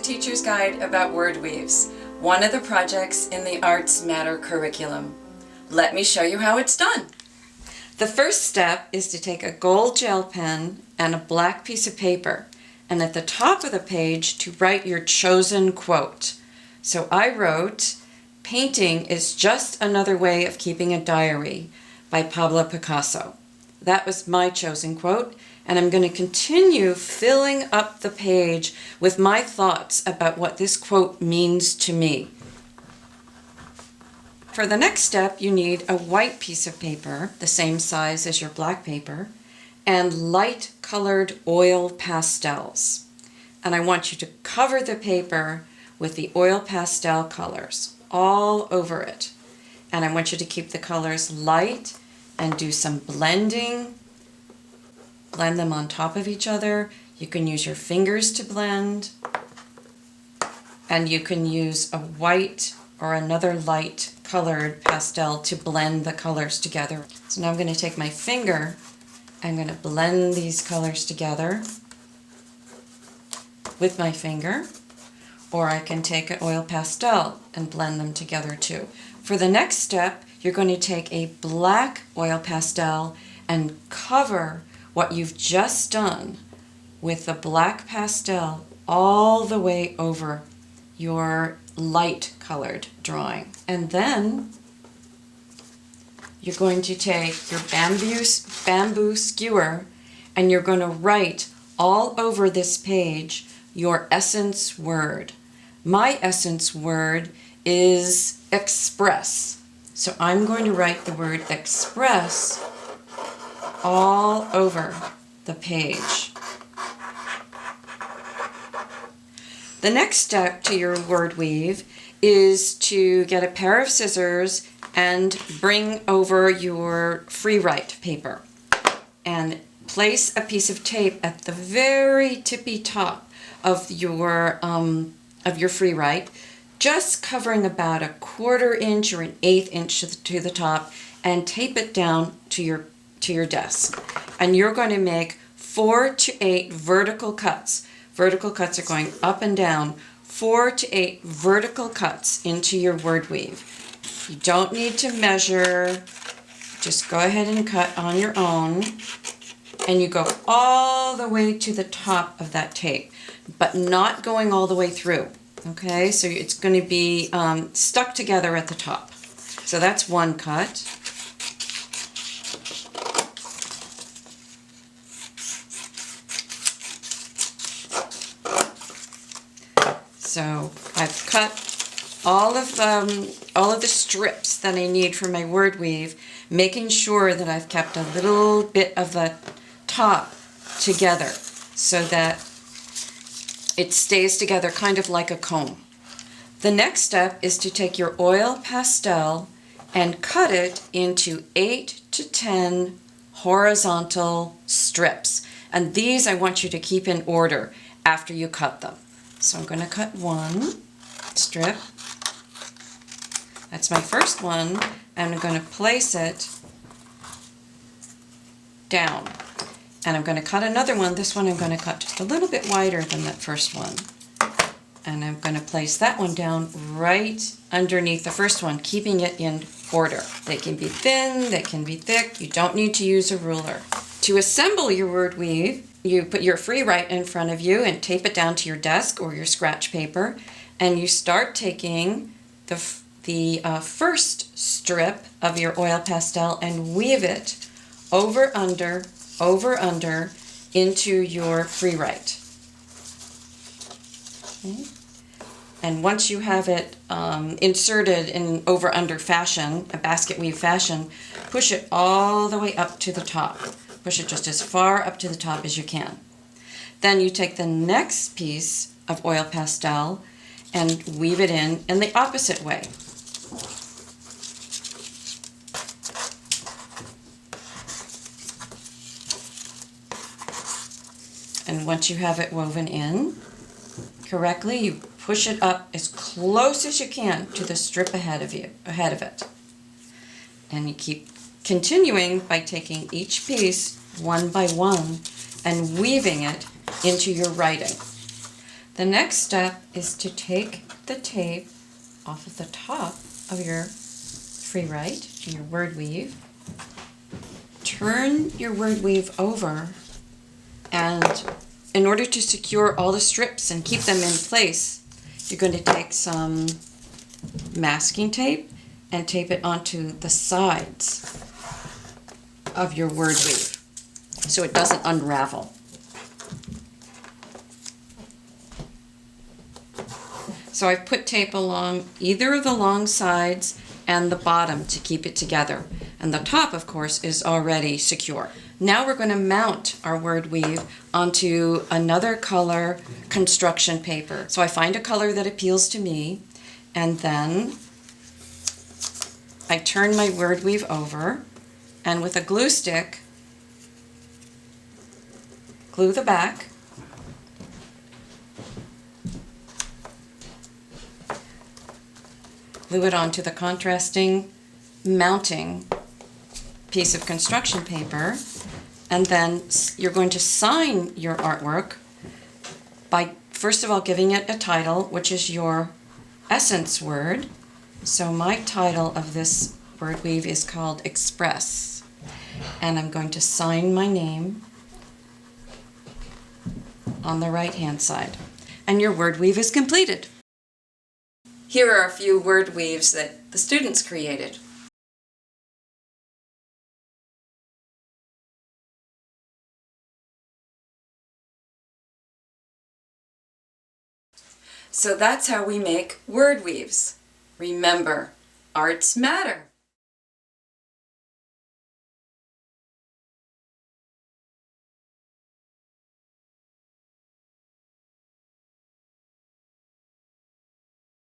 Teacher's Guide about word weaves, one of the projects in the Arts Matter curriculum. Let me show you how it's done. The first step is to take a gold gel pen and a black piece of paper, and at the top of the page to write your chosen quote. So I wrote, "Painting is just another way of keeping a diary," by Pablo Picasso. That was my chosen quote, and I'm going to continue filling up the page with my thoughts about what this quote means to me. For the next step, you need a white piece of paper, the same size as your black paper, and light colored oil pastels. And I want you to cover the paper with the oil pastel colors all over it. And I want you to keep the colors light and do some blending. Blend them on top of each other. You can use your fingers to blend. And you can use a white or another light colored pastel to blend the colors together. So now I'm going to take my finger. I'm going to blend these colors together with my finger. Or I can take an oil pastel and blend them together too. For the next step, you're going to take a black oil pastel and cover what you've just done with the black pastel all the way over your light colored drawing. And then you're going to take your bamboo skewer and you're going to write all over this page your essence word. My essence word is express. So I'm going to write the word express all over the page. The next step to your word weave is to get a pair of scissors and bring over your free write paper and place a piece of tape at the very tippy top of your free write, just covering about a 1/4 inch or an 1/8 inch to the top, and tape it down to your desk. And you're going to make 4 to 8 vertical cuts. Vertical cuts are going up and down. 4 to 8 vertical cuts into your word weave. You don't need to measure. Just go ahead and cut on your own. And you go all the way to the top of that tape, but not going all the way through. Okay, so it's going to be stuck together at the top. So that's one cut. So I've cut all of the strips that I need for my word weave, making sure that I've kept a little bit of the top together so that it stays together kind of like a comb. The next step is to take your oil pastel and cut it into 8 to 10 horizontal strips. And these I want you to keep in order after you cut them. So I'm going to cut one strip. That's my first one. And I'm going to place it down. And I'm going to cut another one. This one I'm going to cut just a little bit wider than that first one. And I'm going to place that one down right underneath the first one, keeping it in order. They can be thin, they can be thick. You don't need to use a ruler. To assemble your word weave, you put your free write in front of you and tape it down to your desk or your scratch paper. And you start taking the first strip of your oil pastel and weave it over under into your free write. Okay. And once you have it inserted in over under fashion, a basket weave fashion, push it all the way up to the top. Push it just as far up to the top as you can. Then you take the next piece of oil pastel and weave it in the opposite way. And once you have it woven in correctly, you push it up as close as you can to the strip ahead of it. And you keep continuing by taking each piece one by one and weaving it into your writing. The next step is to take the tape off of the top of your free right, your word weave. Turn your word weave over, and in order to secure all the strips and keep them in place, you're going to take some masking tape and tape it onto the sides of your word weave so it doesn't unravel. So I've put tape along either of the long sides and the bottom to keep it together. And the top, of course, is already secure. Now we're going to mount our word weave onto another color construction paper. So I find a color that appeals to me, and then I turn my word weave over, and with a glue stick, glue the back. Glue it onto the contrasting mounting piece of construction paper, and then you're going to sign your artwork by first of all giving it a title, which is your essence word. So my title of this word weave is called Express, and I'm going to sign my name on the right hand side, and your word weave is completed. Here are a few word weaves that the students created. So that's how we make word weaves. Remember, arts matter.